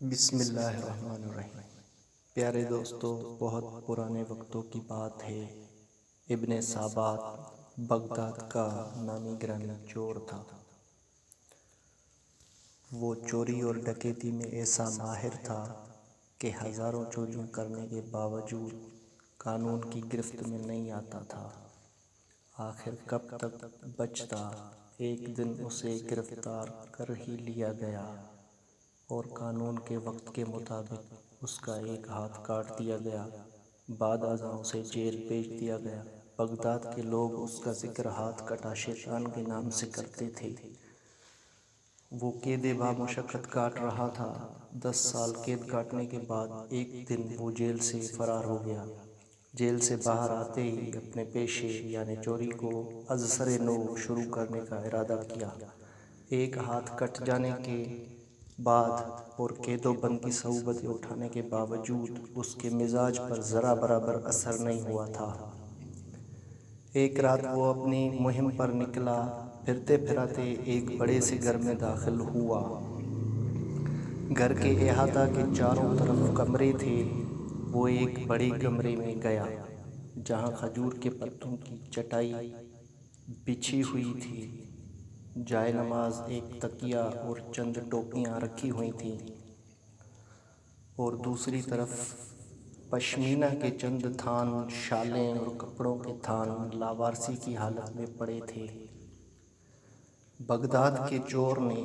بسم اللہ الرحمن الرحیم۔ پیارے دوستو، بہت پرانے وقتوں کی بات ہے۔ ابن سابات بغداد کا نامی گرامی چور تھا۔ وہ چوری اور ڈکیتی میں ایسا ماہر تھا کہ ہزاروں چوریاں کرنے کے باوجود قانون کی گرفت میں نہیں آتا تھا۔ آخر کب تک بچتا؟ ایک دن اسے گرفتار کر ہی لیا گیا اور قانون کے وقت کے مطابق اس کا ایک ہاتھ کاٹ دیا گیا۔ بعد ازاں اسے جیل بھیج دیا گیا۔ بغداد کے لوگ اس کا ذکر ہاتھ کٹا شیطان کے نام سے کرتے تھے۔ وہ قید بامشقت کاٹ رہا تھا۔ 10 سال قید کاٹنے کے بعد ایک دن وہ جیل سے فرار ہو گیا۔ جیل سے باہر آتے ہی اپنے پیشے یعنی چوری کو از سر نو شروع کرنے کا ارادہ کیا۔ ایک ہاتھ کٹ جانے کے بعد اور قید و بند کی صعوبتیں اٹھانے کے باوجود اس کے مزاج پر ذرا برابر اثر نہیں ہوا تھا۔ ایک رات وہ اپنی مہم پر نکلا۔ پھرتے پھراتے ایک بڑے سے گھر میں داخل ہوا۔ گھر کے احاطہ کے چاروں طرف کمرے تھے۔ وہ ایک بڑے کمرے میں گیا جہاں کھجور کے پتوں کی چٹائی بچھی ہوئی تھی، جائے نماز، ایک تکیہ اور چند ٹوپیاں رکھی ہوئی تھیں، اور دوسری طرف پشمینہ کے چند تھان، شالیں اور کپڑوں کے تھان لاوارسی کی حالت میں پڑے تھے۔ بغداد کے چور نے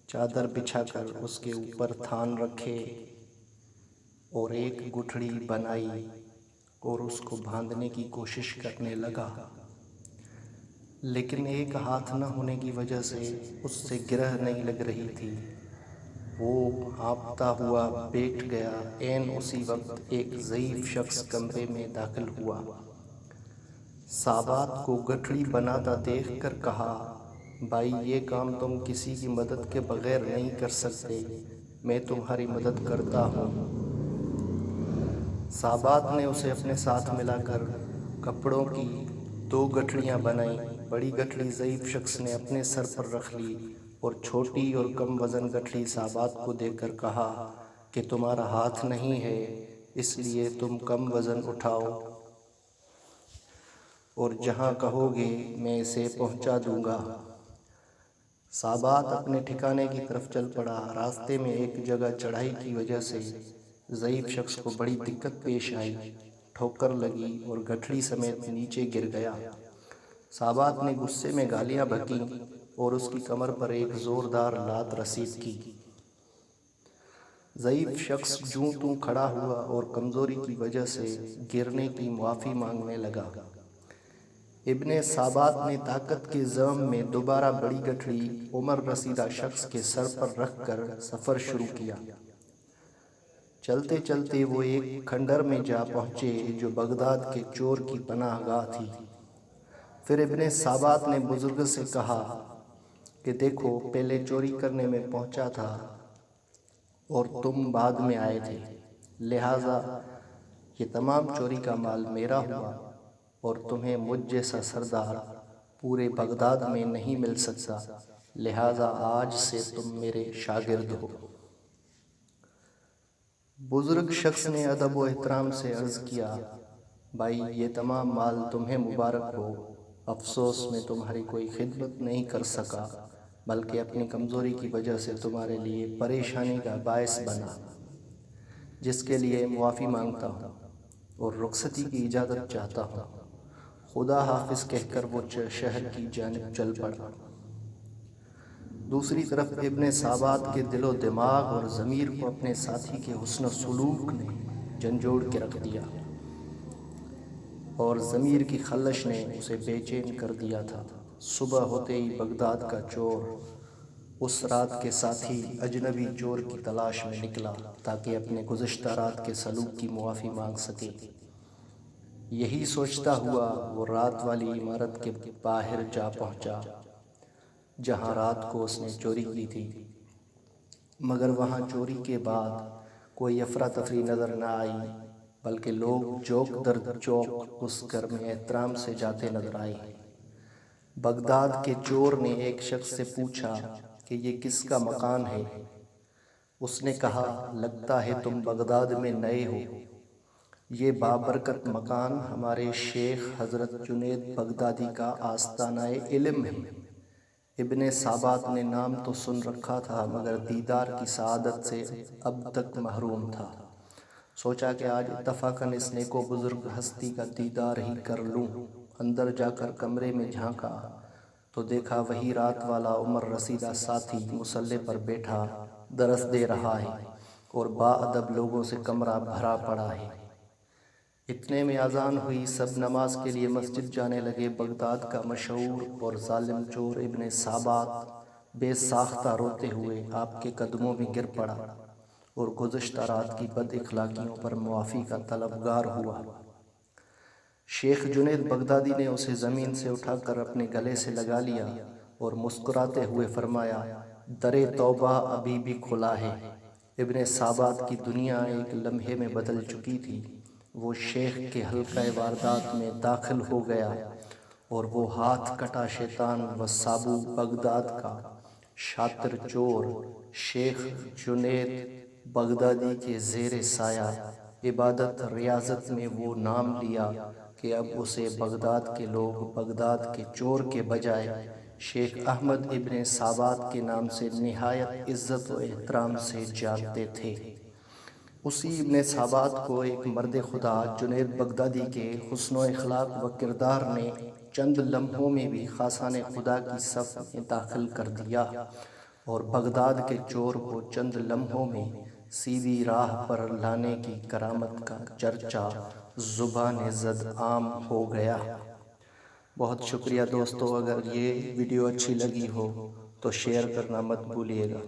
چادر بچھا کر اس کے اوپر تھان رکھے اور ایک گٹھڑی بنائی اور اس کو باندھنے کی کوشش کرنے لگا، لیکن ایک ہاتھ نہ ہونے کی وجہ سے اس سے گرہ نہیں لگ رہی تھی۔ وہ ہانپتا ہوا بیٹھ گیا۔ عین اسی وقت ایک ضعیف شخص کمرے میں داخل ہوا۔ سابات کو گٹھڑی بناتا دیکھ کر کہا، بھائی، یہ کام تم کسی کی مدد کے بغیر نہیں کر سکتے، میں تمہاری مدد کرتا ہوں۔ سابات نے اسے اپنے ساتھ ملا کر کپڑوں کی 2 گٹھڑیاں بنائیں۔ بڑی گٹھڑی ضعیف شخص نے اپنے سر پر رکھ لی اور چھوٹی اور کم وزن گٹھڑی سابات کو دے کر کہا کہ تمہارا ہاتھ نہیں ہے، اس لیے تم کم وزن اٹھاؤ اور جہاں کہو گے میں اسے پہنچا دوں گا۔ سابات اپنے ٹھکانے کی طرف چل پڑا۔ راستے میں ایک جگہ چڑھائی کی وجہ سے ضعیف شخص کو بڑی دقت پیش آئی، ٹھوکر لگی اور گٹھڑی سمیت نیچے گر گیا۔ سابات نے غصے میں گالیاں بکیں اور اس کی کمر پر ایک زوردار لات رسید کی۔ ضعیف شخص جوں توں کھڑا ہوا اور کمزوری کی وجہ سے گرنے کی معافی مانگنے لگا۔ ابن سابات نے طاقت کے زعم میں دوبارہ بڑی گٹھڑی عمر رسیدہ شخص کے سر پر رکھ کر سفر شروع کیا۔ چلتے چلتے وہ ایک کھنڈر میں جا پہنچے جو بغداد کے چور کی پناہ گاہ تھی۔ پھر ابن سابات نے بزرگ سے کہا کہ دیکھو، پہلے چوری کرنے میں پہنچا تھا اور تم بعد میں آئے تھے، لہٰذا یہ تمام چوری کا مال میرا ہوا اور تمہیں مجھ جیسا سردار پورے بغداد میں نہیں مل سکتا، لہٰذا آج سے تم میرے شاگرد ہو۔ بزرگ شخص نے ادب و احترام سے عرض کیا، بھائی، یہ تمام مال تمہیں مبارک ہو۔ افسوس میں تمہاری کوئی خدمت نہیں کر سکا، بلکہ اپنی کمزوری کی وجہ سے تمہارے لیے پریشانی کا باعث بنا، جس کے لیے معافی مانگتا ہوں اور رخصتی کی اجازت چاہتا ہوں۔ خدا حافظ کہہ کر وہ شہر کی جانب چل پڑا۔ دوسری طرف ابن سابات کے دل و دماغ اور ضمیر کو اپنے ساتھی کے حسن و سلوک نے جھنجھوڑ کے رکھ دیا اور ضمیر کی خلش نے اسے بے چین کر دیا تھا۔ صبح ہوتے ہی بغداد کا چور اس رات کے ساتھی اجنبی چور کی تلاش میں نکلا تاکہ اپنے گزشتہ رات کے سلوک کی معافی مانگ سکے۔ یہی سوچتا ہوا وہ رات والی عمارت کے باہر جا پہنچا جہاں رات کو اس نے چوری کی تھی، مگر وہاں چوری کے بعد کوئی افراتفری نظر نہ آئی، بلکہ لوگ چوک در چوک اس گھر میں احترام سے جاتے نظر آئے۔ بغداد کے چور نے ایک شخص سے پوچھا کہ یہ کس کا مکان ہے؟ اس نے کہا لگتا ہے تم بغداد میں نئے ہو، یہ بابرکت مکان ہمارے شیخ حضرت جنید بغدادی کا آستانہ علم ہے۔ ابن سابات نے نام تو سن رکھا تھا مگر دیدار کی سعادت سے اب تک محروم تھا۔ سوچا کہ آج اتفاقاً اس نیک و بزرگ ہستی کا دیدار ہی کر لوں۔ اندر جا کر کمرے میں جھانکا تو دیکھا وہی رات والا عمر رسیدہ ساتھی مصلے پر بیٹھا درس دے رہا ہے اور با ادب لوگوں سے کمرہ بھرا پڑا ہے۔ اتنے میں اذان ہوئی، سب نماز کے لیے مسجد جانے لگے۔ بغداد کا مشہور اور ظالم چور ابن سابات بے ساختہ روتے ہوئے آپ کے قدموں میں گر پڑا اور گزشتہ رات کی بد اخلاقیوں پر معافی کا طلبگار ہوا۔ شیخ جنید بغدادی نے اسے زمین سے اٹھا کر اپنے گلے سے لگا لیا اور مسکراتے ہوئے فرمایا در توبہ ابھی بھی کھلا ہے۔ ابن سابات کی دنیا ایک لمحے میں بدل چکی تھی۔ وہ شیخ کے حلقہ واردات میں داخل ہو گیا اور وہ ہاتھ کٹا شیطان و سابو بغداد کا شاطر چور شیخ جنید بغدادی کے زیر سایہ عبادت ریاضت میں وہ نام لیا کہ اب اسے بغداد کے لوگ بغداد کے چور کے بجائے شیخ احمد ابن سابات کے نام سے نہایت عزت و احترام سے جانتے تھے۔ اسی ابن سابات کو ایک مرد خدا جنید بغدادی کے حسن و اخلاق و کردار نے چند لمحوں میں بھی خاصان خدا کی صف میں داخل کر دیا اور بغداد کے چور کو چند لمحوں میں سیدھی راہ پر لانے کی کرامت کا چرچا زبان زد عام ہو گیا۔ بہت شکریہ دوستو، اگر یہ ویڈیو اچھی لگی ہو تو شیئر کرنا مت بھولیے گا۔